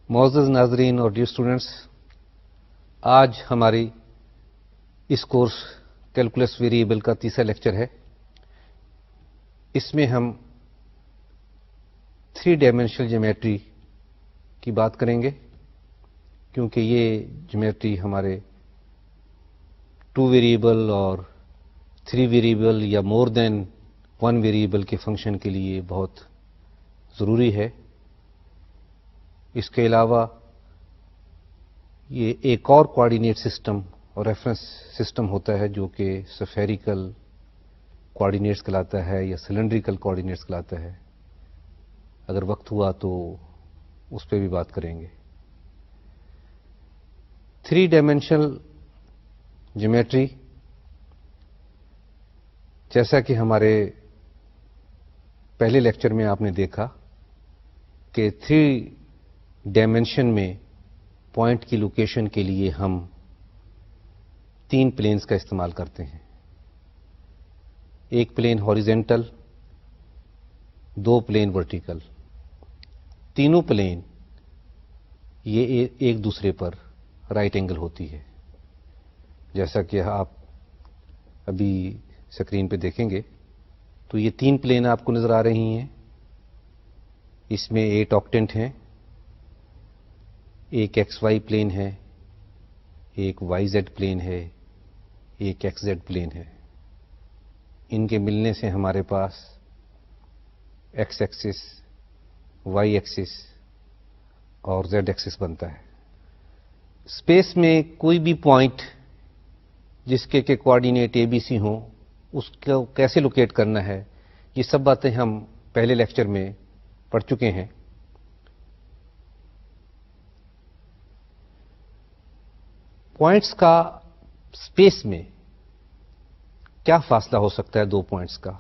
معزز ناظرین اور ڈیئر اسٹوڈنٹس، آج ہماری اس کورس کیلکولس ویریبل کا تیسرا لیکچر ہے۔ اس میں ہم 3 ڈائمینشنل جیومیٹری کی بات کریں گے، کیونکہ یہ جیومیٹری ہمارے 2 ویریبل اور 3 ویریبل یا مور دین 1 ویریبل کے فنکشن کے لیے بہت ضروری ہے۔ اس کے علاوہ یہ ایک اور کوآرڈینیٹ سسٹم اور ریفرنس سسٹم ہوتا ہے جو کہ سفیریکل کوآرڈینیٹس کہلاتا ہے یا سلنڈریکل کوآرڈینیٹس کہلاتا ہے۔ اگر وقت ہوا تو اس پہ بھی بات کریں گے۔ 3 ڈائمینشنل جیومیٹری، جیسا کہ ہمارے پہلے لیکچر میں آپ نے دیکھا کہ 3 ڈائمینشن میں پوائنٹ کی لوکیشن کے لیے ہم 3 پلینز کا استعمال کرتے ہیں۔ ایک پلین ہاریزونٹل، 2 پلین ورٹیکل، تینوں پلین یہ ایک دوسرے پر رائٹ اینگل ہوتی ہے، جیسا کہ آپ ابھی اسکرین پہ دیکھیں گے تو یہ 3 پلین آپ کو نظر آ رہی ہیں۔ اس میں 8 آکٹینٹ ہیں، ایک ایکس وائی پلین ہے، ایک وائی زیڈ پلین ہے، ایک ایکس زیڈ پلین ہے۔ ان کے ملنے سے ہمارے پاس ایکس ایکسس، وائی ایکسس اور زیڈ ایکسس بنتا ہے۔ اسپیس میں کوئی بھی پوائنٹ جس کے کوآرڈینیٹ اے بی سی ہوں، اس کو کیسے لوکیٹ کرنا ہے، یہ سب باتیں ہم پہلے لیکچر میں پڑھ چکے ہیں۔ پوائنٹس کا اسپیس میں کیا فاصلہ ہو سکتا ہے 2 پوائنٹس کا؟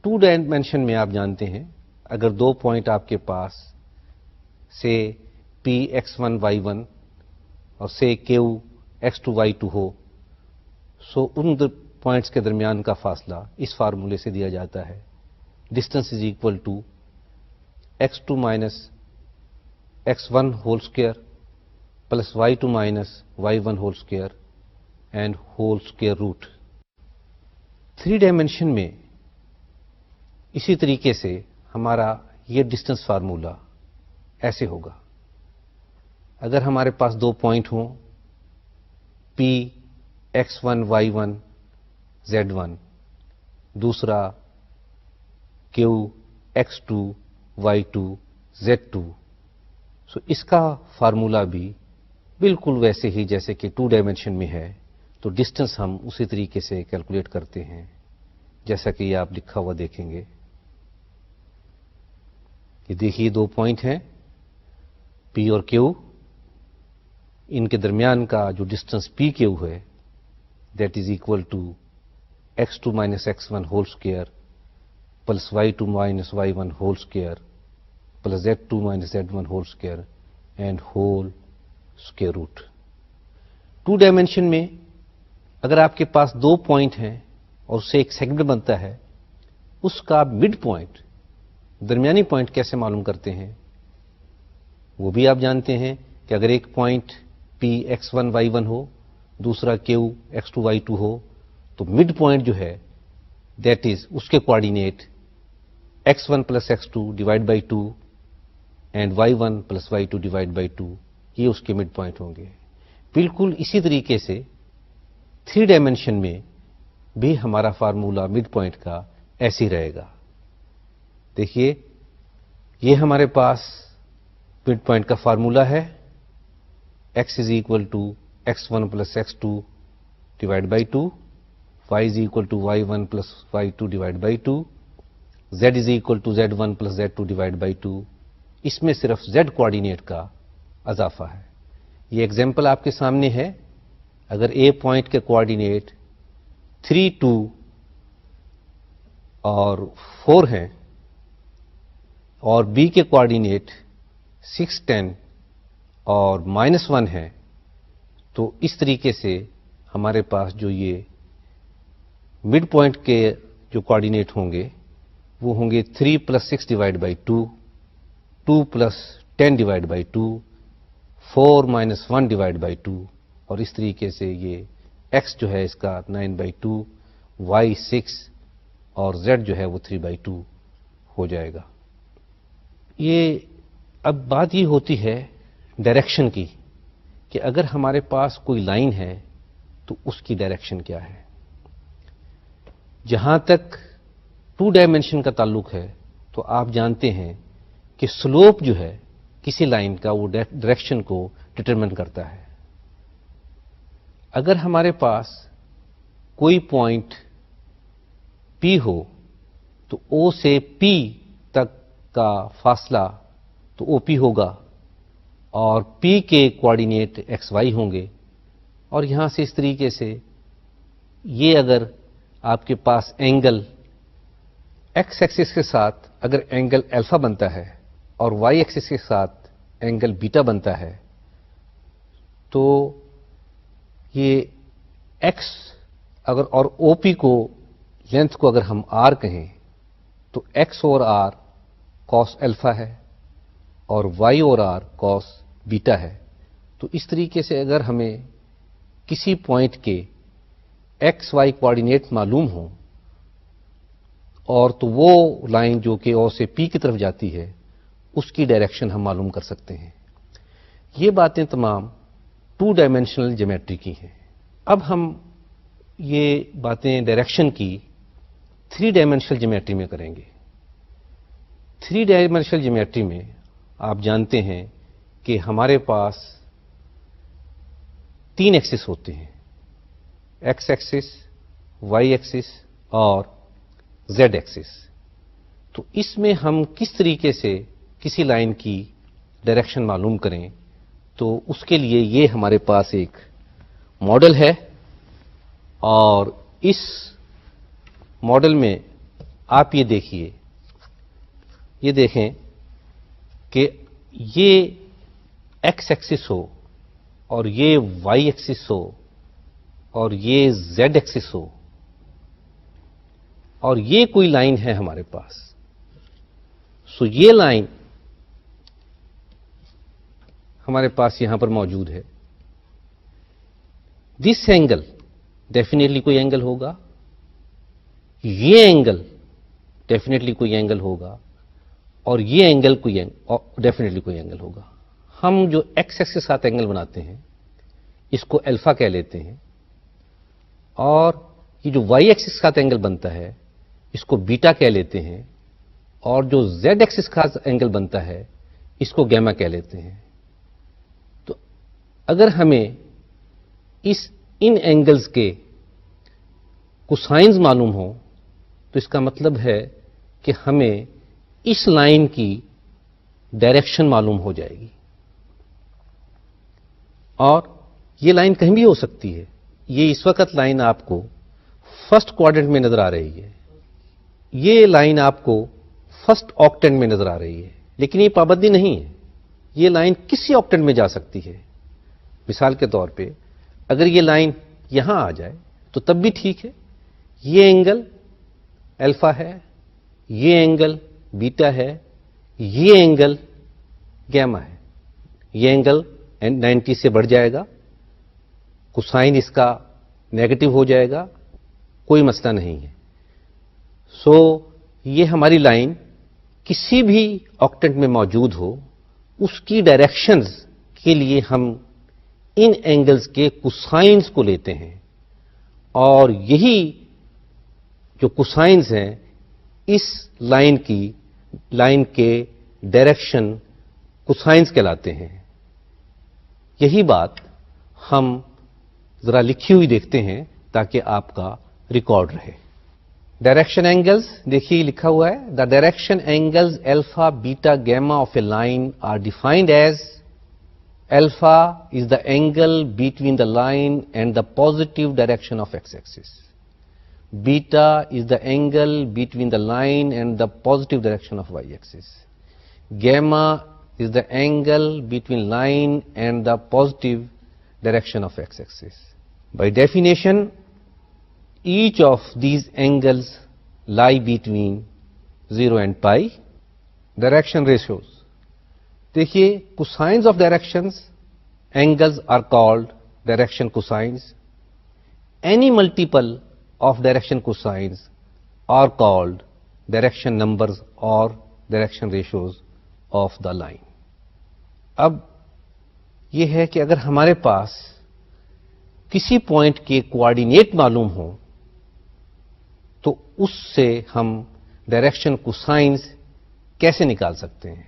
2 ڈائمینشن میں آپ جانتے ہیں اگر 2 پوائنٹ آپ کے پاس سے P X one Y one اور سے Q X two Y two ہو، سو ان پوائنٹس کے درمیان کا فاصلہ اس فارمولے سے دیا جاتا ہے، distance is equal to x two minus x one whole square plus Y two minus y one whole square and whole square root. 3 dimension میں اسی طریقے سے ہمارا یہ ڈسٹینس فارمولا ایسے ہوگا۔ اگر ہمارے پاس 2 پوائنٹ ہوں، P X one Y one Z one, دوسرا Q X two Y two Z two, so اس کا فارمولا بھی بالکل ویسے ہی جیسے کہ 2 ڈائمینشن میں ہے، تو ڈسٹینس ہم اسی طریقے سے کیلکولیٹ کرتے ہیں جیسا کہ یہ آپ لکھا ہوا دیکھیں گے۔ یہ دیکھیے 2 پوائنٹ ہیں پی اور کیو، ان کے درمیان کا جو ڈسٹینس پی کیو ہے that is equal to x two minus x one whole square plus Y two minus y one whole square plus z two minus z one whole square and whole square root. 2 dimension میں اگر آپ کے پاس 2 point ہیں اور اس سے ایک segment بنتا ہے، اس کا مڈ پوائنٹ، درمیانی پوائنٹ کیسے معلوم کرتے ہیں؟ وہ بھی آپ جانتے ہیں کہ اگر ایک point P X one Y one ہو، دوسرا Q X two Y two ہو، تو مڈ پوائنٹ جو ہے دیٹ از اس کے coordinate X one plus x two divide by 2 and Y one plus Y two divide by 2، یہ اس کے مڈ پوائنٹ ہوں گے۔ بالکل اسی طریقے سے 3 ڈائمینشن میں بھی ہمارا فارمولا مڈ پوائنٹ کا ایسے ہی رہے گا۔ دیکھیے یہ ہمارے پاس مڈ پوائنٹ کا فارمولا ہے، x is equal to x one plus x two divide by 2، y is equal to y one plus Y two divide by 2، z is equal to z one plus z two divide by 2۔ اس میں صرف Z coordinate کا اضافہ ہے۔ یہ example آپ کے سامنے ہے۔ اگر اے پوائنٹ کے کوآرڈینیٹ 3 2 اور 4 ہیں اور بی کے کوآرڈینیٹ 6 10 اور -1 ہے، تو اس طریقے سے ہمارے پاس جو یہ مڈ پوائنٹ کے جو کوآرڈینیٹ ہوں گے وہ ہوں گے 3 + 6 divide by 2، 2 + 10 divide by 2، 4 minus 1 divide by 2، اور اس طریقے سے یہ x جو ہے اس کا 9/2، y 6 اور z جو ہے وہ 3/2 ہو جائے گا۔ یہ اب بات یہ ہوتی ہے ڈائریکشن کی کہ اگر ہمارے پاس کوئی لائن ہے تو اس کی ڈائریکشن کیا ہے۔ جہاں تک 2 ڈائمینشن کا تعلق ہے تو آپ جانتے ہیں کہ سلوپ جو ہے کسی لائن کا وہ ڈائریکشن کو ڈٹرمن کرتا ہے۔ اگر ہمارے پاس کوئی پوائنٹ P ہو تو O سے P تک کا فاصلہ تو OP ہوگا، اور P کے کوآرڈینیٹ XY ہوں گے، اور یہاں سے اس طریقے سے یہ اگر آپ کے پاس اینگل X ایکسس کے ساتھ اگر اینگل الفا بنتا ہے اور Y ایکسس کے ساتھ اینگل بیٹا بنتا ہے، تو یہ X اگر اور OP کو لینتھ کو اگر ہم R کہیں تو X اور R cos الفا ہے اور Y اور R cos بیٹا ہے۔ تو اس طریقے سے اگر ہمیں کسی پوائنٹ کے ایکس وائی کوآرڈینیٹ معلوم ہوں اور تو وہ لائن جو کہ او سے پی کی طرف جاتی ہے اس کی ڈائریکشن ہم معلوم کر سکتے ہیں۔ یہ باتیں تمام 2 ڈائمینشنل جیومیٹری کی ہیں۔ اب ہم یہ باتیں ڈائریکشن کی 3 ڈائمینشنل جیومیٹری میں کریں گے۔ 3 ڈائمینشنل جیومیٹری میں آپ جانتے ہیں کہ ہمارے پاس 3 ایکسس ہوتے ہیں، ایکس ایکسس، وائی ایکسس اور زیڈ ایکسس۔ تو اس میں ہم کس طریقے سے کسی لائن کی ڈائریکشن معلوم کریں، تو اس کے لیے یہ ہمارے پاس ایک ماڈل ہے، اور اس ماڈل میں آپ یہ دیکھیے، یہ دیکھیں کہ یہ ایکس ایکسس ہو اور یہ وائی ایکسس ہو اور یہ زیڈ ایکسس ہو، اور یہ کوئی لائن ہے ہمارے پاس، سو یہ لائن ہمارے پاس یہاں پر موجود ہے۔ دس اینگل ڈیفینیٹلی کوئی اینگل ہوگا، یہ اینگل ڈیفینیٹلی کوئی اینگل ہوگا، اور یہ اینگل ڈیفینیٹلی کوئی اینگل ہوگا۔ ہم جو ایکس ایکس کے ساتھ اینگل بناتے ہیں اس کو الفا کہہ لیتے ہیں، اور یہ جو وائی ایکسس کے ساتھ اینگل بنتا ہے اس کو بیٹا کہہ لیتے ہیں، اور جو زیڈ ایکسس کا اینگل بنتا ہے اس کو گیما کہہ لیتے ہیں۔ تو اگر ہمیں ان اینگلز کے کوسائنز معلوم ہوں تو اس کا مطلب ہے کہ ہمیں اس لائن کی ڈائریکشن معلوم ہو جائے گی، اور یہ لائن کہیں بھی ہو سکتی ہے۔ یہ اس وقت لائن آپ کو فرسٹ کوارڈرنٹ میں نظر آ رہی ہے، یہ لائن آپ کو فرسٹ آکٹینٹ میں نظر آ رہی ہے، لیکن یہ پابندی نہیں ہے، یہ لائن کسی آکٹینٹ میں جا سکتی ہے۔ مثال کے طور پہ اگر یہ لائن یہاں آ جائے تو تب بھی ٹھیک ہے، یہ اینگل الفا ہے، یہ اینگل بیٹا ہے، یہ اینگل گیما ہے، یہ اینگل 90 سے بڑھ جائے گا، کوسائن اس کا نیگیٹو ہو جائے گا، کوئی مسئلہ نہیں ہے۔ سو یہ ہماری لائن کسی بھی آکٹینٹ میں موجود ہو، اس کی ڈائریکشنز کے لیے ہم ان اینگلز کے کوسائنز کو لیتے ہیں، اور یہی جو کوسائنز ہیں اس لائن کے ڈائریکشن کوسائنز کہلاتے ہیں۔ یہی بات ہم ذرا لکھی ہوئی دیکھتے ہیں تاکہ آپ کا ریکارڈ رہے۔ ڈائریکشن اینگلز دیکھیے لکھا ہوا ہے، the direction angles alpha beta gamma of a line are defined as alpha is the angle between the line and the positive direction of x-axis. Beta is the angle between the line and the positive direction of y-axis. Gamma is the angle between line and the positive direction of x-axis. By definition, each of these angles lie between 0 and pi. Direction ratios. دیکھیے cosines of directions angles are called direction cosines. Any multiple of direction cosines are called direction numbers اور direction ratios of the line. اب یہ ہے کہ اگر ہمارے پاس کسی point کے کوآرڈینیٹ معلوم ہوں تو اس سے ہم ڈائریکشن کوسائنز کیسے نکال سکتے ہیں.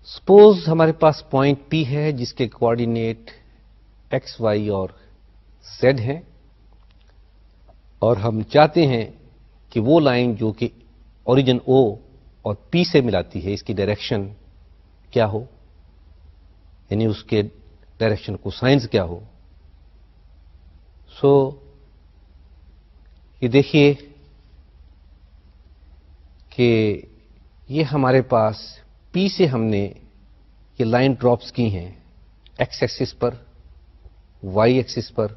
سپوز ہمارے پاس پوائنٹ پی ہے جس کے کوآرڈینیٹ ایکس وائی اور زیڈ ہیں اور ہم چاہتے ہیں کہ وہ لائن جو کہ اوریجن او اور پی سے ملاتی ہے اس کی ڈائریکشن کیا ہو، یعنی اس کے ڈائریکشن کوسائنز کیا ہو. سو یہ دیکھیے کہ یہ ہمارے پاس پی سے ہم نے یہ لائن ڈراپس کی ہیں ایکس ایکسس پر، وائی ایکسس پر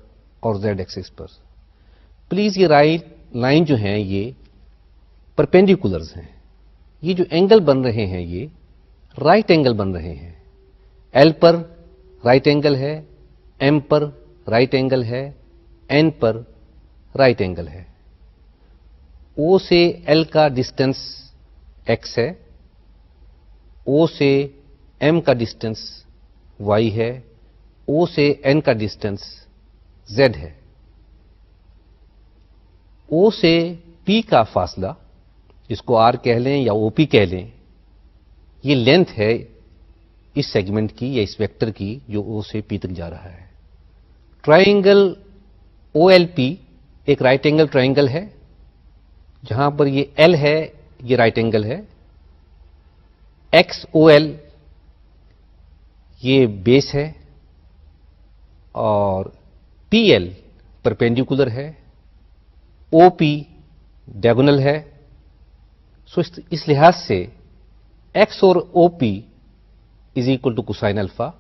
اور زیڈ ایکسس پر. پلیز یہ لائن جو ہیں یہ پرپینڈیکولرز ہیں. یہ جو اینگل بن رہے ہیں یہ رائٹ اینگل بن رہے ہیں. ایل پر رائٹ اینگل ہے، ایم پر رائٹ اینگل ہے، این پر رائٹ اینگل ہے. او سے ایل کا ڈسٹینس ایکس ہے، او سے ایم کا ڈسٹینس وائی ہے، او سے این کا ڈسٹینس زیڈ ہے. او سے پی کا فاصلہ جس کو آر کہہ لیں یا او پی کہہ لیں، یہ لینتھ ہے اس سیگمنٹ کی یا اس ویکٹر کی جو او سے پی تک جا رہا ہے. ٹرائنگل او ایل پی ایک رائٹ اینگل ٹرائنگل ہے. جہاں پر یہ ایل ہے یہ رائٹ اینگل ہے. ایکس او ایل یہ بیس ہے اور پی ایل پرپینڈیکولر ہے، او پی ڈائگونل ہے. سو اس لحاظ سے ایکس اور O P is equal to cosine alpha.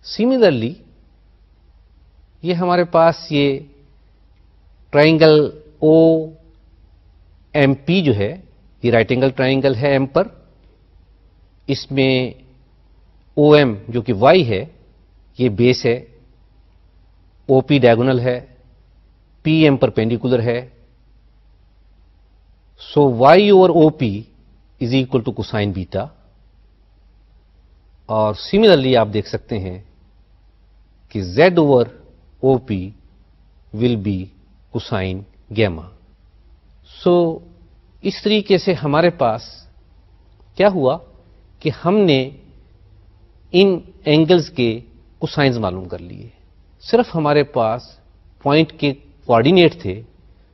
Similarly یہ ہمارے پاس یہ ٹرائنگل او ایم پی جو ہے یہ رائٹ اینگل ٹرائنگل ہے ایم پر. اس میں او ایم جو کہ وائی ہے یہ بیس ہے، او پی ڈائگونل ہے، پی ایم پرپینڈیکولر ہے. So Y over O P is equal to cosine beta. اور سملرلی آپ دیکھ سکتے ہیں کہ Z over O P will be cosine gamma. So اس طریقے سے ہمارے پاس کیا ہوا کہ ہم نے ان اینگلز کے کوسائنز معلوم کر لیے. صرف ہمارے پاس پوائنٹ کے کوآرڈینیٹ تھے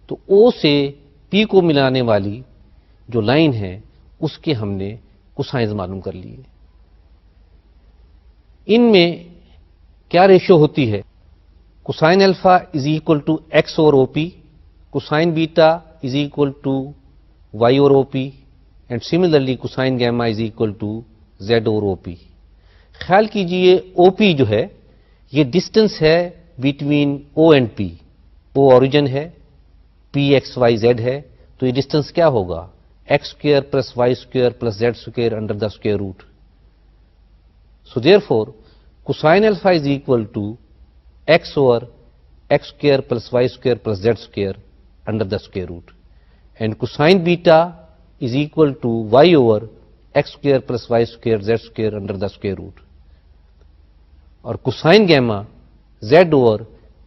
تو او سے پی کو ملانے والی جو لائن ہے اس کے ہم نے کوسائنز معلوم کر لیے. ان میں کیا ریشو ہوتی ہے؟ Cosine alpha is equal to X over O P, cosine beta is equal to Y over O P and similarly cosine gamma is equal to Z over O P. خیال کیجئے او پی جو ہے یہ distance ہے between O and P. O origin ہے، P x Y Z ہے، تو یہ ڈسٹینس کیا ہوگا؟ X square plus Y square plus Z square under the square root. So therefore cosine alpha is equal to X over X square plus Y square plus Z square under the square root and cosine beta is equal to Y over X square plus Y square Z square under the square root. اور cosine gamma Z over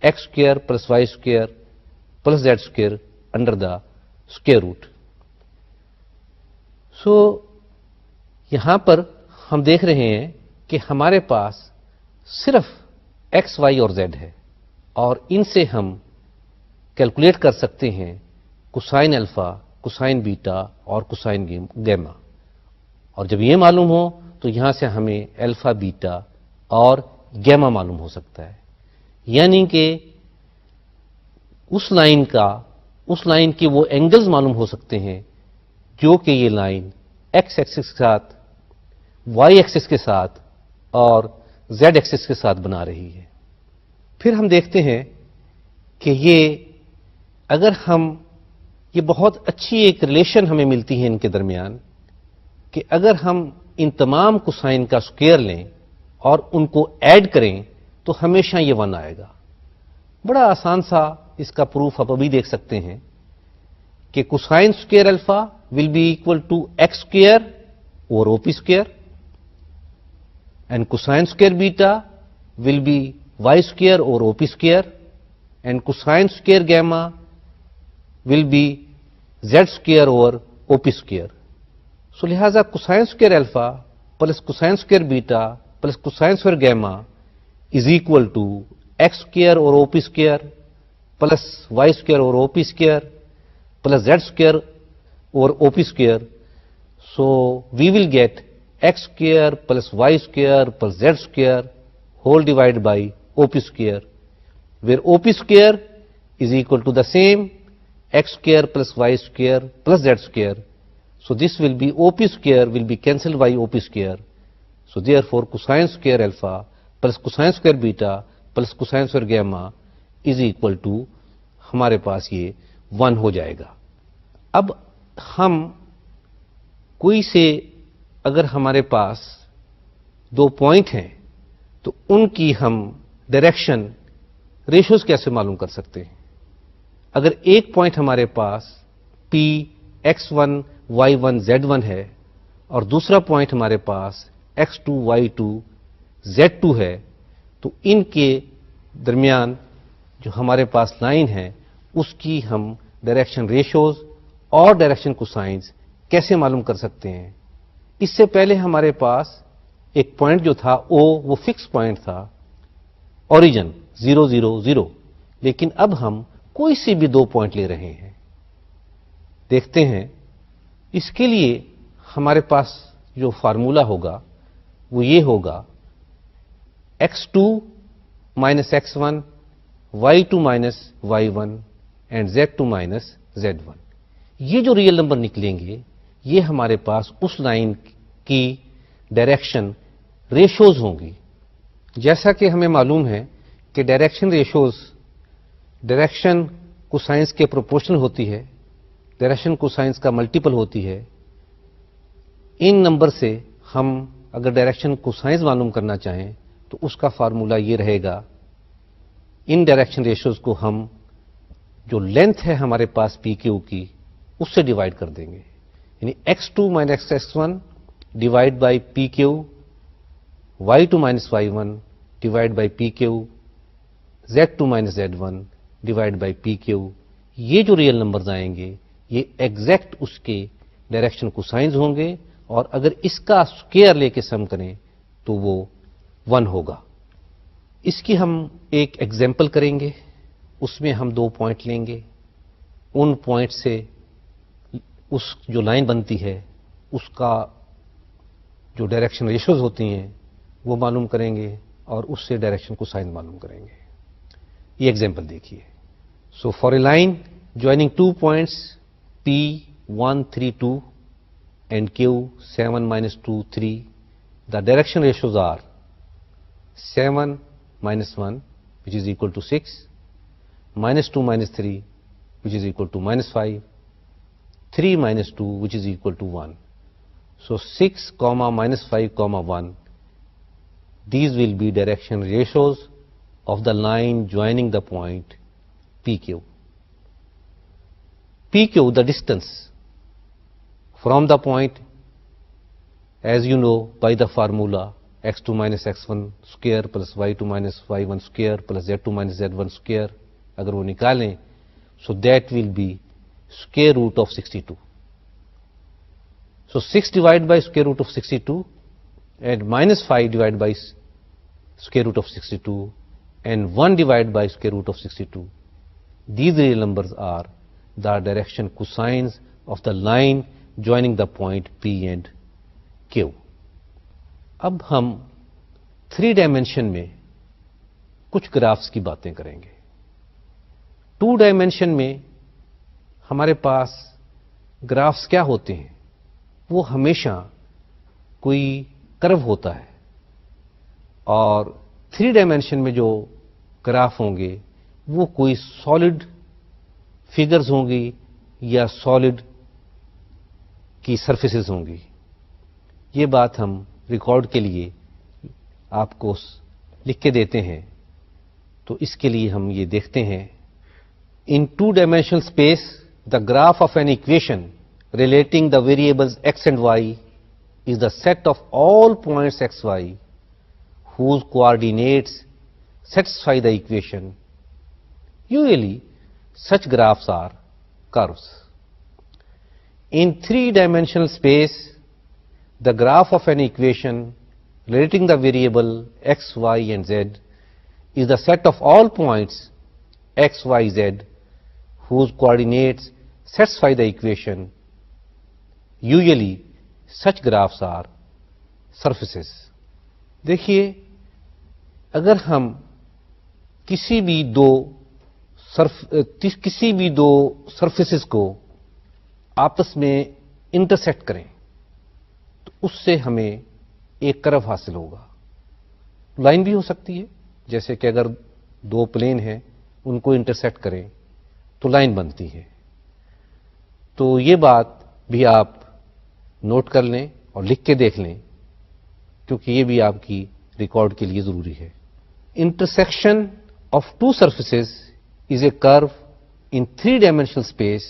X square plus Y square plus Z square under the square root. So یہاں پر ہم دیکھ رہے ہیں کہ ہمارے پاس صرف ایکس وائی اور زیڈ ہے اور ان سے ہم کیلکولیٹ کر سکتے ہیں کوسائن الفا، کوسائن بیٹا اور کوسائن گیما. اور جب یہ معلوم ہو تو یہاں سے ہمیں الفا، بیٹا اور گیما معلوم ہو سکتا ہے. یعنی کہ اس لائن کے وہ اینگلز معلوم ہو سکتے ہیں جو کہ یہ لائن ایکس ایکسس کے ساتھ، وائی ایکسس کے ساتھ اور زیڈ ایکسس کے ساتھ بنا رہی ہے. پھر ہم دیکھتے ہیں کہ یہ بہت اچھی ایک ریلیشن ہمیں ملتی ہے ان کے درمیان کہ اگر ہم ان تمام کوسائن کا اسکوئر لیں اور ان کو ایڈ کریں تو ہمیشہ یہ 1 آئے گا. بڑا آسان سا اس کا پروف آپ ابھی دیکھ سکتے ہیں کہ cosine square alpha will be equal to X square over O P square and cosine square beta will be Y square over O P square and cosine square gamma will be Z square over O P square. So لہذا cosine square alpha plus cosine square beta plus cosine square gamma is equal to X square اور O P square plus Y square اور O P square plus Z square اور O P square. So we will get X square plus Y square plus Z square whole divide by O P square where O P square is equal to the same X square plus Y square plus Z square. So this will be OP square will be cancelled by OP square. So therefore cosine square alpha plus cosine square beta plus cosine square gamma is equal to ہمارے پاس یہ 1 ہو جائے گا. اب ہم کوئی سے اگر ہمارے پاس 2 point ہیں تو ان کی ہم ڈائریکشن ریشوز کیسے معلوم کر سکتے ہیں. اگر ایک پوائنٹ ہمارے پاس P x1 y1 z1 ہے اور دوسرا پوائنٹ ہمارے پاس x2 y2 z2 ہے تو ان کے درمیان جو ہمارے پاس لائن ہے اس کی ہم ڈائریکشن ریشوز اور ڈائریکشن کوسائنز کیسے معلوم کر سکتے ہیں. اس سے پہلے ہمارے پاس ایک پوائنٹ جو تھا O وہ فکس پوائنٹ تھا اوریجن 0 0 0 لیکن اب ہم کوئی سی بھی 2 پوائنٹ لے رہے ہیں. دیکھتے ہیں اس کے لیے ہمارے پاس جو فارمولا ہوگا وہ یہ ہوگا x2 minus x1 y2 minus y1 and z2 minus z1. یہ جو ریئل نمبر نکلیں گے یہ ہمارے پاس اس لائن کی ڈائریکشن ریشوز ہوں گی. جیسا کہ ہمیں معلوم ہے کہ ڈائریکشن ریشوز ڈائریکشن کوسائنس کے پروپورشنل ہوتی ہے, ڈائریکشن کوسائنس کا ملٹیپل ہوتی ہے. ان نمبر سے ہم اگر ڈائریکشن کوسائنس معلوم کرنا چاہیں تو اس کا فارمولا یہ رہے گا, ان ڈائریکشن ریشوز کو ہم جو لینتھ ہے ہمارے پاس پی کیو کی اس سے ڈیوائڈ کر دیں گے. یعنی x2 minus x1 divide by P Q y2 minus y1 divide by P Q z2 minus z1 divide by P Q. یہ جو ریئل نمبرز آئیں گے یہ ایگزیکٹ اس کے ڈائریکشن کوسائنز ہوں گے اور اگر اس کا اسکوئر لے کے سم کریں تو وہ 1 ہوگا. اس کی ہم ایک ایگزامپل کریں گے. اس میں ہم 2 پوائنٹ لیں گے, ان پوائنٹ سے اس جو لائن بنتی ہے اس کا جو ڈائریکشن ریشوز ہوتی ہیں وہ معلوم کریں گے اور اس سے ڈائریکشن کوسائن معلوم کریں گے. یہ ایگزامپل دیکھیے. So for a line joining 2 points P 1 3 2 and Q 7 minus 2 3, the direction ratios are 7 minus 1 which is equal to 6, minus 2 minus 3 which is equal to minus 5, 3 minus 2 which is equal to 1. So 6 comma minus 5 comma 1, these will be direction ratios of the line joining the point PQ. PQ, the distance from the point, as you know by the formula x2 minus x1 square plus y2 minus y1 square plus z2 minus z1 square, اگر وہ نکالیں so that will be square root of 62. So 6 divided by square root of 62 and minus 5 divided by square root of 62 and 1 divided by square root of 62. These real numbers are the direction cosines of the line joining the point P and Q. اب ہم 3 dimension میں کچھ graphs کی باتیں کریں گے. 2 dimension میں ہمارے پاس گرافس کیا ہوتے ہیں, وہ ہمیشہ کوئی کرو ہوتا ہے, اور 3 ڈائمینشن میں جو گراف ہوں گے وہ کوئی سالڈ فگرز ہوں گی یا سالڈ کی سرفیسز ہوں گی. یہ بات ہم ریکارڈ کے لیے آپ کو لکھ کے دیتے ہیں. تو اس کے لیے ہم یہ دیکھتے ہیں. In two-dimensional space, the graph of an equation relating the variables x and y is the set of all points xy whose coordinates satisfy the equation. Usually, such graphs are curves. In three-dimensional space, the graph of an equation relating the variable x, y, and z is the set of all points x, y, z whose coordinates satisfy the equation. Usually, such graphs are surfaces. دیکھیے اگر ہم کسی بھی دو surfaces کو آپس میں intersect کریں تو اس سے ہمیں ایک کرو حاصل ہوگا. لائن بھی ہو سکتی ہے، جیسے کہ اگر دو پلین ہیں ان کو انٹرسیکٹ کریں تو لائن بنتی ہے. تو یہ بات بھی آپ نوٹ کر لیں اور لکھ کے دیکھ لیں، کیونکہ یہ بھی آپ کی ریکارڈ کے لیے ضروری ہے. Intersection of two surfaces is a curve in three dimensional space.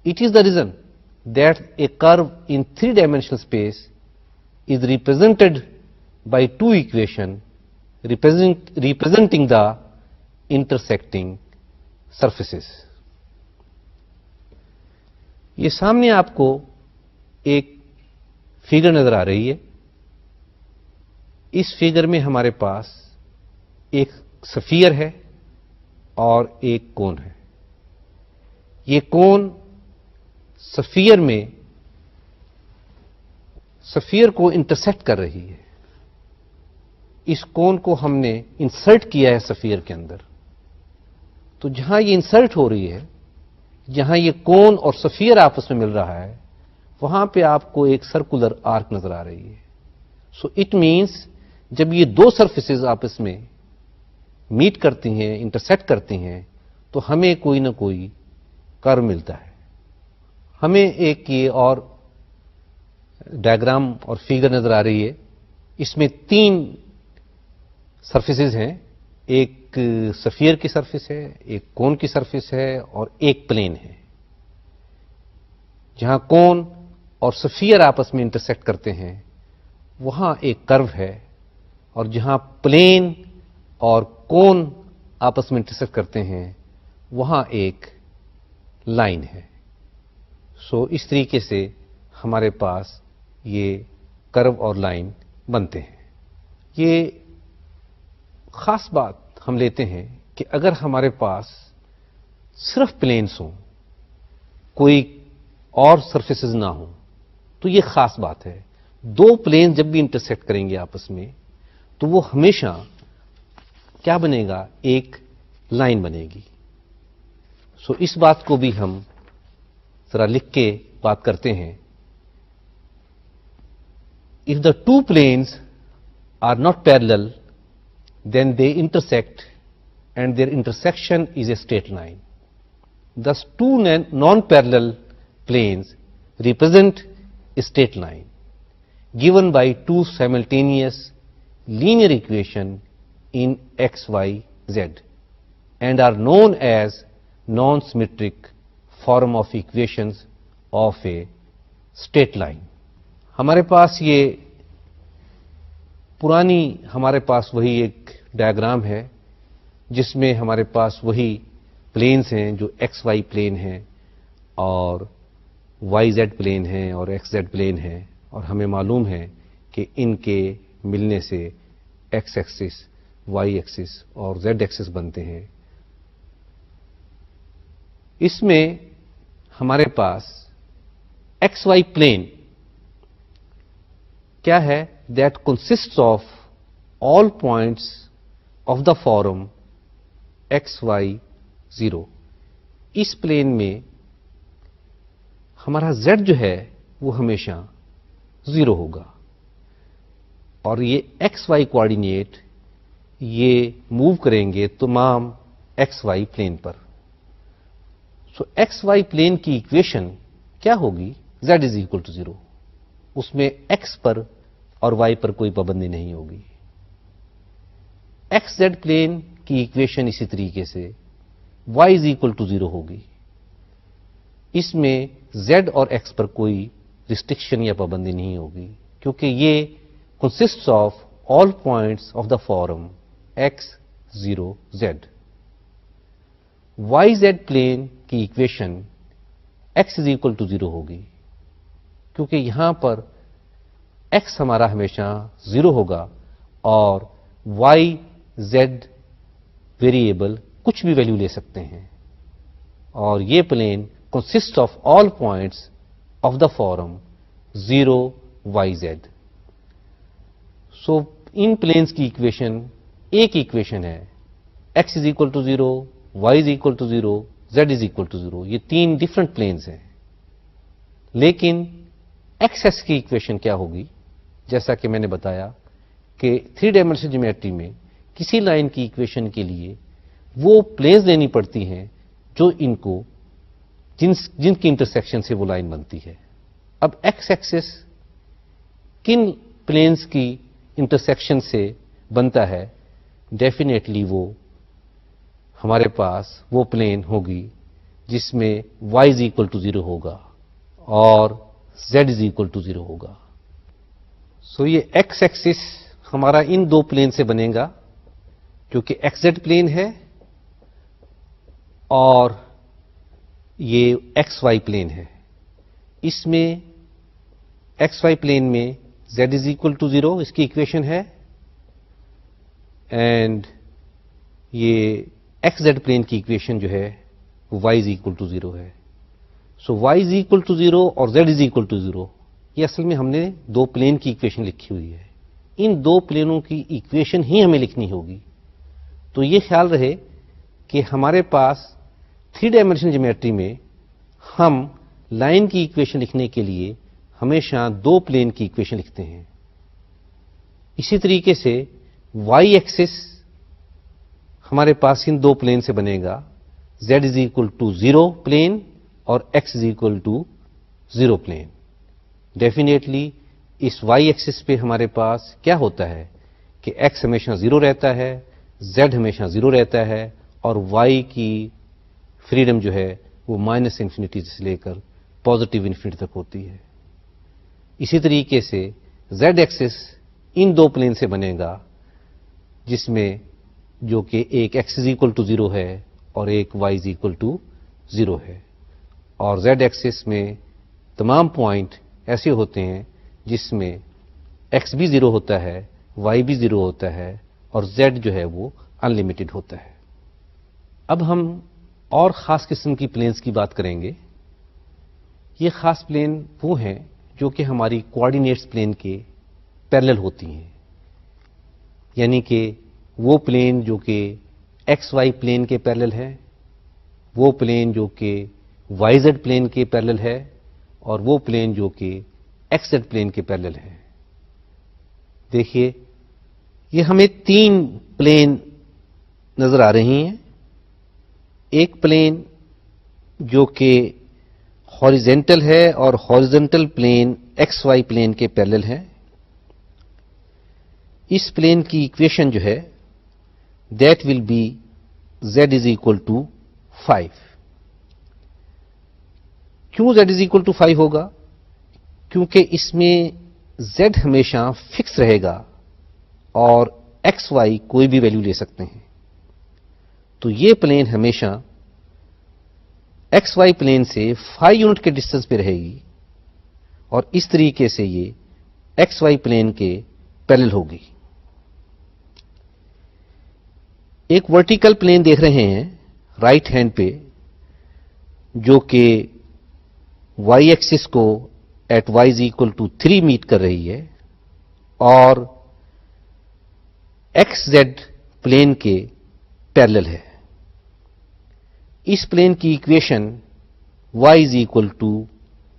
It is the reason that a curve in three dimensional space is represented by two equations representing the intersecting surfaces. یہ سامنے آپ کو ایک figure نظر آ رہی ہے. اس figure میں ہمارے پاس ایک سفیر ہے اور ایک کون ہے. یہ کون سفیر کو انٹرسیکٹ کر رہی ہے. اس کون کو ہم نے انسرٹ کیا ہے سفیر کے اندر. تو جہاں یہ انسرٹ ہو رہی ہے، جہاں یہ کون اور سفیر آپس میں مل رہا ہے، وہاں پہ آپ کو ایک سرکولر آرک نظر آ رہی ہے. سو اٹ مینس جب یہ دو سرفیسز آپس میں میٹ کرتی ہیں، انٹرسیکٹ کرتی ہیں، تو ہمیں کوئی نہ کوئی کرو ملتا ہے. ہمیں ایک یہ اور ڈائیگرام اور فگر نظر آ رہی ہے. اس میں تین سرفیسز ہیں، ایک سفیر کی سرفیس ہے، ایک کون کی سرفیس ہے اور ایک پلین ہے. جہاں کون اور سفیر آپس میں انٹرسیکٹ کرتے ہیں وہاں ایک کرو ہے، اور جہاں پلین اور کون آپس میں انٹرسیکٹ کرتے ہیں وہاں ایک لائن ہے. سو اس طریقے سے ہمارے پاس یہ کرو اور لائن بنتے ہیں. یہ خاص بات ہم لیتے ہیں کہ اگر ہمارے پاس صرف پلینس ہوں، کوئی اور سرفیسز نہ ہوں، تو یہ خاص بات ہے. دو پلین جب بھی انٹرسیکٹ کریں گے آپس میں تو وہ ہمیشہ کیا بنے گا؟ ایک لائن بنے گی. سو اس بات کو بھی ہم ذرا لکھ کے بات کرتے ہیں. If the two planes are not parallel, then they intersect and their intersection is a straight line. Thus, two non-parallel planes represent a straight line given by two simultaneous linear equations in x, y, z and are known as non-symmetric form of equations of a straight line. ہمارے پاس یہ ہمارے پاس وہی ایک diagram ہے جس میں ہمارے پاس وہی پلینز ہیں جو ایکس وائی پلین ہیں اور وائی زیڈ پلین ہیں اور ایکس زیڈ پلین ہیں، اور ہمیں معلوم ہے کہ ان کے ملنے سے ایکس ایکسس، وائی ایکسس اور زیڈ ایکسس بنتے ہیں. اس میں ہمارے پاس ایکس وائی پلین کیا ہے؟ That consist of all points of the form x y zero. اس پلین میں ہمارا زیڈ جو ہے وہ ہمیشہ زیرو ہوگا، اور یہ ایکس وائی کوآرڈینیٹ یہ موو کریں گے تمام ایکس وائی پلین پر. سو ایکس وائی پلین کی ایکویشن کیا ہوگی؟ Z is equal to zero. اس میں ایکس پر اور وائی پر کوئی پابندی نہیں ہوگی. ایکس زیڈ پلین کی ایکویشن اسی طریقے سے وائی از اکول ٹو 0 ہوگی. اس میں زیڈ اور ایکس پر کوئی ریسٹرکشن یا پابندی نہیں ہوگی کیونکہ یہ consist of all points of the form X 0 Z. Y Z plane کی equation X is equal to 0 ہوگی کیونکہ یہاں پر ایکس ہمارا ہمیشہ 0 ہوگا اور وائی زیڈ ویریبل کچھ بھی ویلیو لے سکتے ہیں اور یہ plane consist of all points of the form 0 y z. So ان پلینس کی ایکویشن ایک ایکویشن ہے x is equal to 0 y is equal to 0 z is equal to 0. یہ تین ڈفرنٹ پلینس ہیں لیکن ایکس ایکس کی ایکویشن کیا ہوگی؟ جیسا کہ میں نے بتایا کہ 3 ڈائمینشنل جیومیٹری میں کسی لائن کی ایکویشن کے لیے وہ پلینز لینی پڑتی ہیں جو ان کو جن کی انٹرسیکشن سے وہ لائن بنتی ہے. اب ایکس ایکسس کن پلینز کی انٹرسیکشن سے بنتا ہے؟ ڈیفینیٹلی وہ ہمارے پاس وہ پلین ہوگی جس میں y از اکول ٹو 0 ہوگا اور z از اکول ٹو 0 ہوگا. سو یہ ایکس ایکسس ہمارا ان دو پلین سے بنے گا جو کہ ایکس زیڈ پلین ہے اور یہ ایکس وائی پلین ہے. اس میں ایکس وائی پلین میں z از اکول ٹو 0 اس کی اکویشن ہے اینڈ یہ ایکس زیڈ پلین کی اکویشن جو ہے وہ y از اکول ٹو 0 ہے. سو y از اکول ٹو 0 اور z از اکول ٹو 0 یہ اصل میں ہم نے دو پلین کی اکویشن لکھی ہوئی ہے. ان دو پلینوں کی اکویشن ہی ہمیں لکھنی ہوگی. تو یہ خیال رہے کہ ہمارے پاس 3 ڈائمینشنل جیومیٹری میں ہم لائن کی اکویشن لکھنے کے لیے ہمیشہ دو پلین کی اکویشن لکھتے ہیں. اسی طریقے سے وائی ایکسس ہمارے پاس ان دو پلین سے بنے گا z is equal to 0 plane اور x is equal to 0 plane. Definitely اس وائی ایکسس پہ ہمارے پاس کیا ہوتا ہے کہ x ہمیشہ 0 رہتا ہے, z ہمیشہ 0 رہتا ہے اور y کی فریڈم جو ہے وہ مائنس انفینٹی سے لے کر پازیٹیو انفینٹی تک ہوتی ہے. اسی طریقے سے z ایکسس ان دو پلین سے بنے گا جس میں جو کہ ایک x از اکول ٹو 0 ہے اور ایک y از اکول ٹو 0 ہے اور z ایکسس میں تمام پوائنٹ ایسے ہوتے ہیں جس میں x بھی 0 ہوتا ہے, y بھی 0 ہوتا ہے اور z جو ہے وہ انلمیٹڈ ہوتا ہے. اب ہم اور خاص قسم کی پلینز کی بات کریں گے. یہ خاص پلین وہ ہیں جو کہ ہماری کوآرڈینیٹس پلین کے پیرلل ہوتی ہیں, یعنی کہ وہ پلین جو کہ ایکس وائی پلین کے پیرلل ہے, وہ پلین جو کہ وائی زیڈ پلین کے پیرلل ہے اور وہ پلین جو کہ ایکس زیڈ پلین کے پیرلل ہے. دیکھیے یہ ہمیں 3 پلین نظر آ رہی ہیں. ایک پلین جو کہ ہاریزونٹل ہے اور horizontal plane x Y plane کے پیرلل ہے. اس پلین کی ایکویشن جو ہے that will be z is equal to 5. کیوں z از اکول ٹو 5 ہوگا؟ کیونکہ اس میں z ہمیشہ فکس رہے گا اور ایکس وائی کوئی بھی ویلیو لے سکتے ہیں. تو یہ پلین ہمیشہ ایکس وائی پلین سے 5 یونٹ کے ڈسٹینس پہ رہے گی اور اس طریقے سے یہ ایکس وائی پلین کے پیرلل ہوگی. ایک ورٹیکل پلین دیکھ رہے ہیں رائٹ ہینڈ پہ جو کہ وائی ایکسس کو at y is equal to 3 meet کر رہی ہے اور ایکس زیڈ پلین کے پیرلل ہے. اس پلین کی equation y is equal to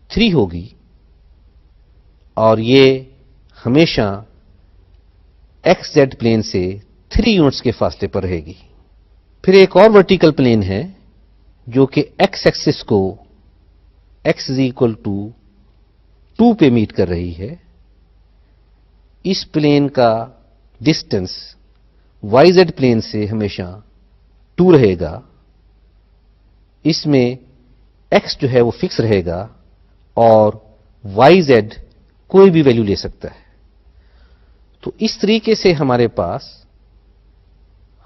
3 ہوگی اور یہ ہمیشہ ایکس زیڈ پلین سے 3 یونٹس کے فاصلے پر رہے گی. پھر ایک اور ورٹیکل پلین ہے جو کہ ایکس ایکسس کو x از اکول ٹو 2 پہ میٹ کر رہی ہے. اس پلین کا ڈسٹینس وائی زیڈ پلین سے ہمیشہ 2 رہے گا. اس میں ایکس جو ہے وہ فکس رہے گا اور وائی زیڈ کوئی بھی ویلیو لے سکتا ہے. تو اس طریقے سے ہمارے پاس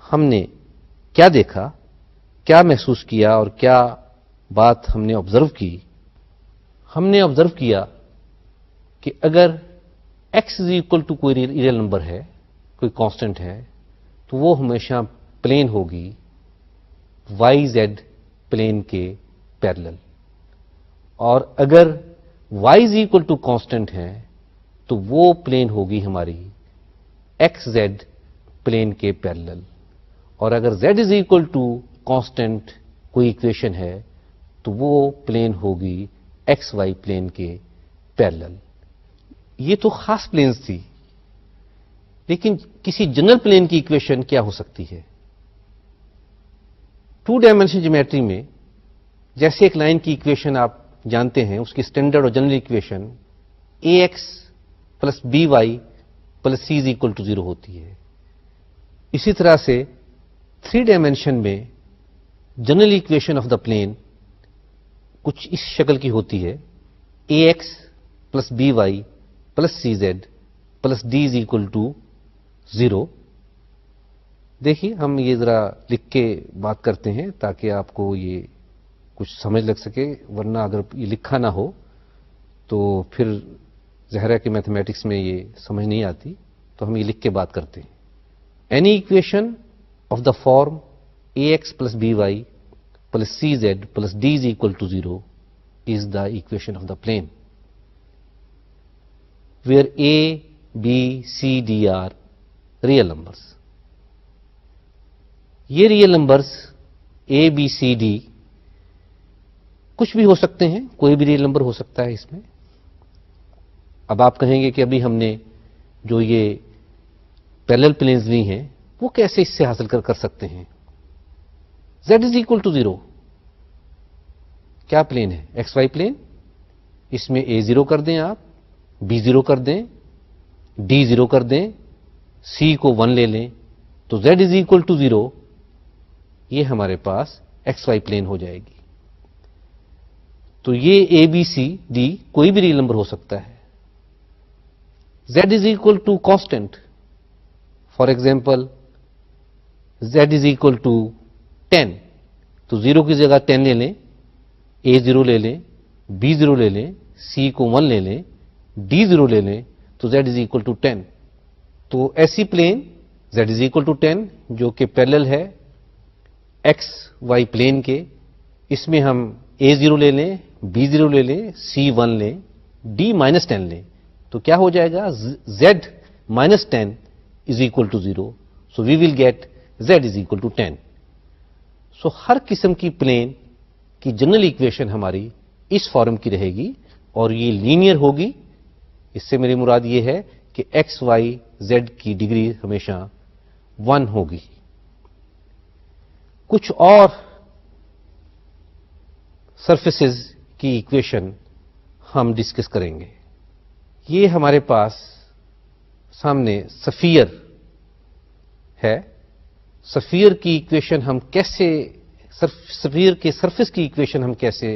ہم نے کیا دیکھا، کیا محسوس کیا اور کیا بات ہم نے آبزرو کی. ہم نے آبزرو کیا کہ اگر ایکس از اکول ٹو کوئی ریئل نمبر ہے، کوئی کانسٹنٹ ہے، تو وہ ہمیشہ پلین ہوگی وائی زیڈ پلین کے پیرلل. اور اگر y is equal to constant ہے تو وہ پلین ہوگی ہماری ایکس زیڈ پلین کے پیرلل. اور اگر z is equal to constant کوئی اکویشن ہے تو وہ پلین ہوگی ایکس وائی پلین کے پیرلل. یہ تو خاص پلینز تھی، لیکن کسی جنرل پلین کی اکویشن کیا ہو سکتی ہے؟ 2 ڈائمینشنل جیومیٹری میں جیسے ایک لائن کی اکویشن آپ جانتے ہیں، اس کی اسٹینڈرڈ اور general equation A x plus be Y plus C is equal to 0 ہوتی ہے. اسی طرح سے 3 ڈائمینشن میں general equation of the plane کچھ اس شکل کی ہوتی ہے، A x plus be Y plus C Z plus D is equal to 0. دیکھیے ہم یہ ذرا لکھ کے بات کرتے ہیں تاکہ آپ کو یہ کچھ سمجھ لگ سکے، ورنہ اگر یہ لکھا نہ ہو تو پھر ظاہر ہے کہ میتھمیٹکس میں یہ سمجھ نہیں آتی. تو ہم یہ لکھ کے بات کرتے ہیں. Any equation of the form a x plus be Y plus C Z plus D is equal to 0 is the equation of the plane where a b c d are real numbers. یہ real numbers a b c d کچھ بھی ہو سکتے ہیں، کوئی بھی real number ہو سکتا ہے اس میں. اب آپ کہیں گے کہ ابھی ہم نے جو یہ پیرلل پلینز لی ہیں وہ کیسے اس سے حاصل کر سکتے ہیں؟ z از اکول ٹو 0 کیا پلین ہے؟ X Y plane. اس میں a 0 کر دیں، آپ b 0 کر دیں، d 0 کر دیں، c کو 1 لے لیں تو z از اکول ٹو 0 یہ ہمارے پاس ایکس وائی پلین ہو جائے گی. تو یہ اے بی سی ڈی کوئی بھی ریئل نمبر ہو سکتا ہے. z is equal to constant, for example z is equal to 10 تو 0 کی جگہ 10 لے لیں، a 0 لے لیں، b 0 لے لیں، c کو 1 لے لیں، d 0 لے لیں تو z از اکول ٹو 10. تو ایسی plane z is equal to 10 جو کہ پیرلل ہے ایکس وائی پلین کے، اس میں ہم a 0 لے لیں، b 0 لے لیں، c 1 لیں، d مائنس 10 لیں تو کیا ہو جائے گا؟ z minus 10 is equal to 0. So we will get z is equal to 10. سو ہر قسم کی پلین کی جنرل اکویشن ہماری اس فارم کی رہے گی اور یہ لینئر ہوگی. اس سے میری مراد یہ ہے کہ ایکس وائی زیڈ کی ڈگری ہمیشہ 1 ہوگی. کچھ اور سرفیسز کی اکویشن ہم ڈسکس کریں گے. یہ ہمارے پاس سامنے سفیر ہے. سفیر کی اکویشن ہم کیسے، سفیر کے سرفیس کی اکویشن ہم کیسے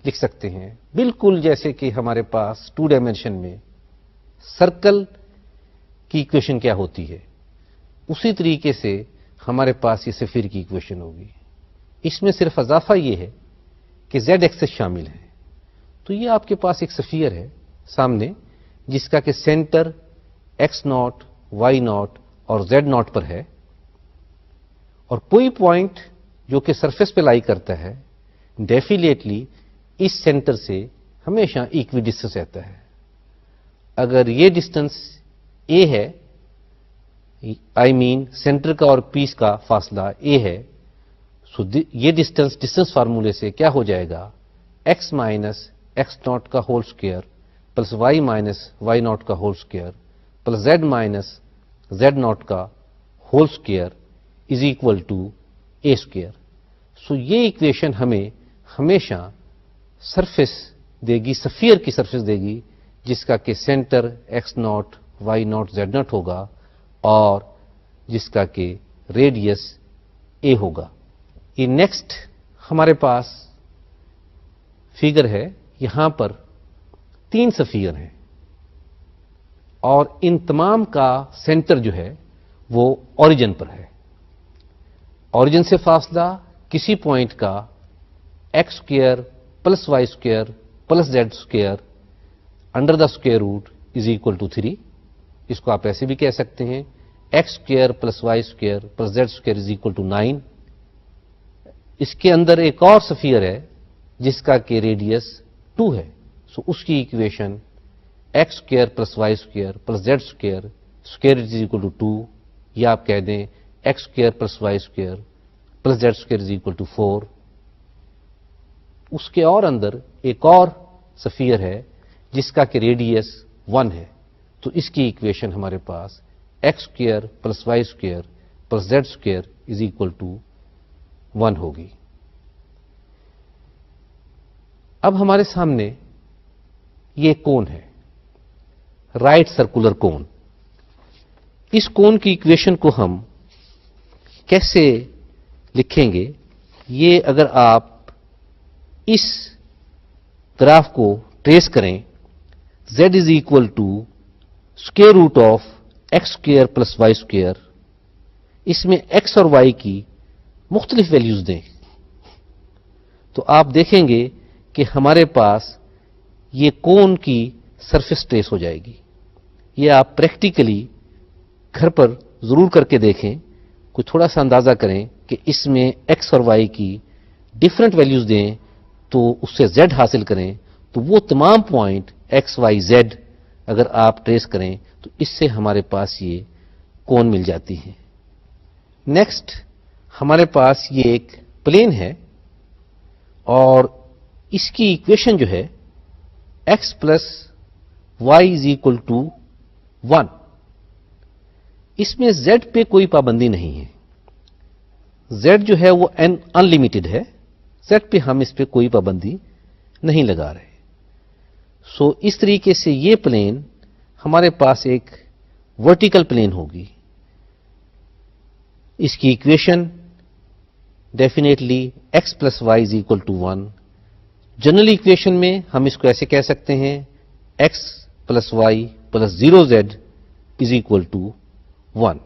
لکھ سکتے ہیں؟ بالکل جیسے کہ ہمارے پاس 2 ڈائمینشن میں سرکل کی اکویشن کیا ہوتی ہے، اسی طریقے سے ہمارے پاس یہ سفیر کی اکویشن ہوگی. اس میں صرف اضافہ یہ ہے کہ زیڈ ایکسس شامل ہے. تو یہ آپ کے پاس ایک سفیر ہے سامنے جس کا کہ centre x naught, y naught اور زیڈ ناٹ پر ہے، اور کوئی پوائنٹ جو کہ سرفیس پہ لائی کرتا ہے ڈیفینیٹلی اس سینٹر سے ہمیشہ ایکوی ڈسٹینس رہتا ہے. اگر یہ ڈسٹینس اے ہے، آئی مین سینٹر کا اور پیس کا فاصلہ اے ہے، سو یہ ڈسٹینس فارمولے سے کیا ہو جائے گا؟ ایکس مائنس ایکس ناٹ کا whole square plus Y minus Y naught کا whole square plus Z minus Z naught کا whole square is equal to A square. So یہ اکویشن ہمیں ہمیشہ سرفیس دے گی، سفیر کی سرفیس دے گی جس کا کہ سینٹر x0 y0 z0 ہوگا اور جس کا کہ ریڈیس a ہوگا. یہ نیکسٹ ہمارے پاس فگر ہے. یہاں پر 3 سفیر ہیں اور ان تمام کا سینٹر جو ہے وہ اوریجن پر ہے. اوریجن سے فاصلہ کسی پوائنٹ کا x² + y² + z² under the square root is equal to 3. اس کو آپ ایسے بھی کہہ سکتے ہیں x² + y² + z² is equal to 9. اس کے اندر ایک اور سفیر ہے جس کا کہ ریڈیس 2 ہے. سو اس کی equation x² + y² + z² square is equal to 2, یا آپ کہہ دیں x² + y² + z² is equal to 4. اس کے اور اندر ایک اور سفیر ہے جس کا کہ ریڈیس 1 ہے. تو اس کی ایکویشن ہمارے پاس x² + y² + z² is equal to 1 ہوگی. اب ہمارے سامنے یہ کون ہے, رائٹ سرکولر کون. اس کون کی ایکویشن کو ہم کیسے لکھیں گے؟ یہ اگر آپ اس گراف کو ٹریس کریں, z is equal two square root of x² + y². اس میں x اور y کی مختلف ویلیوز دیں تو آپ دیکھیں گے کہ ہمارے پاس یہ کون کی سرفیس ٹریس ہو جائے گی. یہ آپ پریکٹیکلی گھر پر ضرور کر کے دیکھیں, کوئی تھوڑا سا اندازہ کریں کہ اس میں x اور y کی ڈفرینٹ ویلیوز دیں تو اس سے z حاصل کریں, تو وہ تمام پوائنٹ x y z اگر آپ ٹریس کریں تو اس سے ہمارے پاس یہ کون مل جاتی ہے. نیکسٹ ہمارے پاس یہ ایک پلین ہے اور اس کی ایکویشن جو ہے x + y is equal to 1. اس میں z پہ کوئی پابندی نہیں ہے. z جو ہے وہ انلمیٹڈ ہے. z پہ ہم اس پہ کوئی پابندی نہیں لگا رہے. سو اس طریقے سے یہ پلین ہمارے پاس ایک ورٹیکل پلین ہوگی. اس کی equation definitely x + y is equal to 1. General equation میں ہم اس کو ایسے کہہ سکتے ہیں x + y + 0z is equal to 1.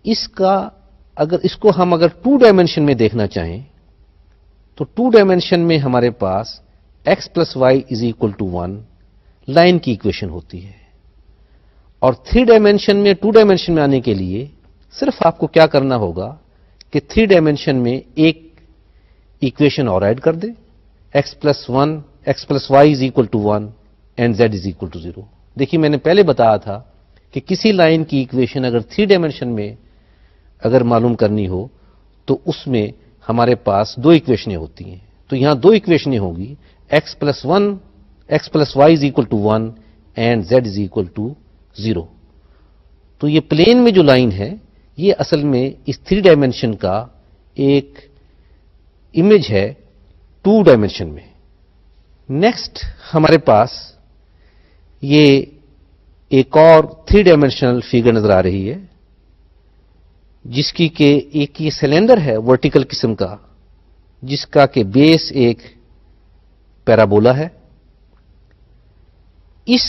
اس کو ہم اگر 2 ڈائمینشن میں دیکھنا چاہیں تو 2 ڈائمینشن میں ہمارے پاس x + y is equal to 1 line کی ایکویشن ہوتی ہے. اور 3 ڈائمینشن میں 2 ڈائمینشن میں آنے کے لیے صرف آپ کو کیا کرنا ہوگا کہ 3 ڈائمینشن میں ایک ایکویشن اور ایڈ کر دیں, x + y is equal to 1 and z is equal to 0. دیکھیے میں نے پہلے بتایا تھا کہ کسی لائن کی ایکویشن اگر 3 ڈائمینشن میں اگر معلوم کرنی ہو تو اس میں ہمارے پاس 2 ایکویشنیں ہوتی ہیں. تو یہاں 2 ایکویشنیں ہوگی x + y is equal to 1 and z is equal to 0. تو یہ پلین میں جو لائن ہے یہ اصل میں اس 3 ڈائمینشن کا ایک امیج ہے 2 ڈائمینشن میں. نیکسٹ ہمارے پاس یہ ایک اور 3 ڈائمینشنل فگر نظر آ رہی ہے جس کی کہ ایک یہ سلینڈر ہے ورٹیکل قسم کا جس کا کہ بیس ایک پیرابولا ہے. اس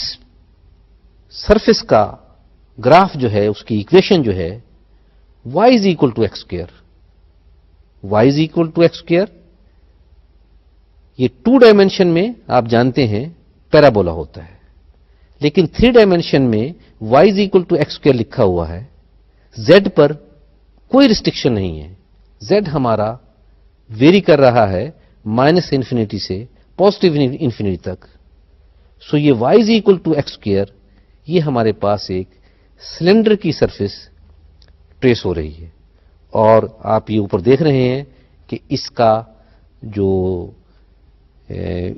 سرفیس کا گراف جو ہے اس کی ایکویشن جو ہے y is equal to x². y is equal to x². یہ 2 ڈائمینشن میں آپ جانتے ہیں پیرابولا ہوتا ہے, لیکن 3 ڈائمینشن میں y is equal to x² لکھا ہوا ہے. z پر کوئی ریسٹرکشن نہیں ہے. z ہمارا ویری کر رہا ہے -انفینٹی سے پازیٹو انفینٹی تک. سو یہ y is equal to x², یہ ہمارے پاس ایک سلنڈر کی سرفیس ٹریس ہو رہی ہے. اور آپ یہ اوپر دیکھ رہے ہیں کہ اس کا جو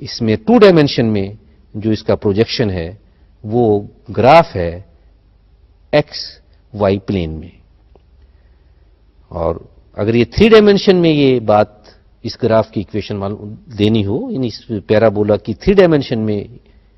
اس میں 2 ڈائمینشن میں جو اس کا پروجیکشن ہے وہ گراف ہے ایکس وائی پلین میں. اور اگر یہ 3 ڈائمینشن میں یہ بات اس گراف کی ایکویشن دینی ہو, یعنی اس پیرابولا کی 3 ڈائمینشن میں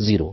0.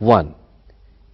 1.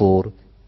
4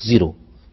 0.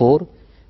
4,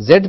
z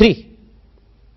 3.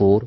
4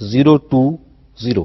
0 2 0.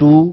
2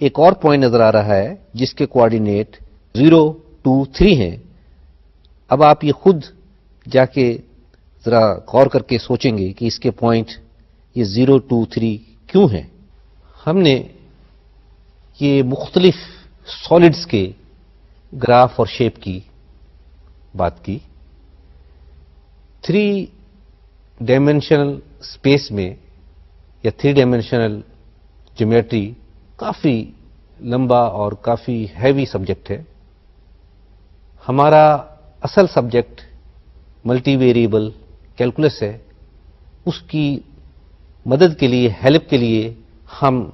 ایک اور پوائنٹ نظر آ رہا ہے جس کے کوآرڈینیٹ 0 2 3 ہیں. اب آپ یہ خود جا کے ذرا غور کر کے سوچیں گے کہ اس کے پوائنٹ یہ 0 2 3 کیوں ہیں. ہم نے یہ مختلف سالڈز کے گراف اور شیپ کی بات کی. 3 ڈائمینشنل اسپیس میں یا 3 ڈائمینشنل جیومیٹری کافی لمبا اور کافی ہیوی سبجیکٹ ہے. ہمارا اصل سبجیکٹ ملٹی ویریبل کیلکولس ہے. اس کی مدد کے لیے، ہیلپ کے لیے ہم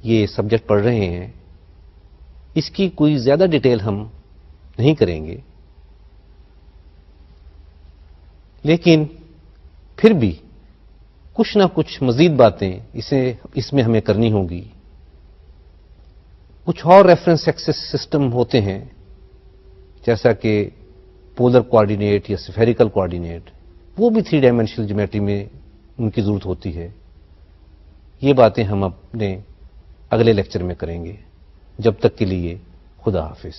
یہ سبجیکٹ پڑھ رہے ہیں. اس کی کوئی زیادہ ڈیٹیل ہم نہیں کریں گے، لیکن پھر بھی کچھ نہ کچھ مزید باتیں اس میں ہمیں کرنی ہوں گی. کچھ اور ریفرنس ایکسس سسٹم ہوتے ہیں جیسا کہ پولر کوآرڈینیٹ یا سفیریکل کوآرڈینیٹ، وہ بھی 3 ڈائمینشنل جیومیٹری میں ان کی ضرورت ہوتی ہے. یہ باتیں ہم اپنے اگلے لیکچر میں کریں گے. جب تک کے لیے خدا حافظ.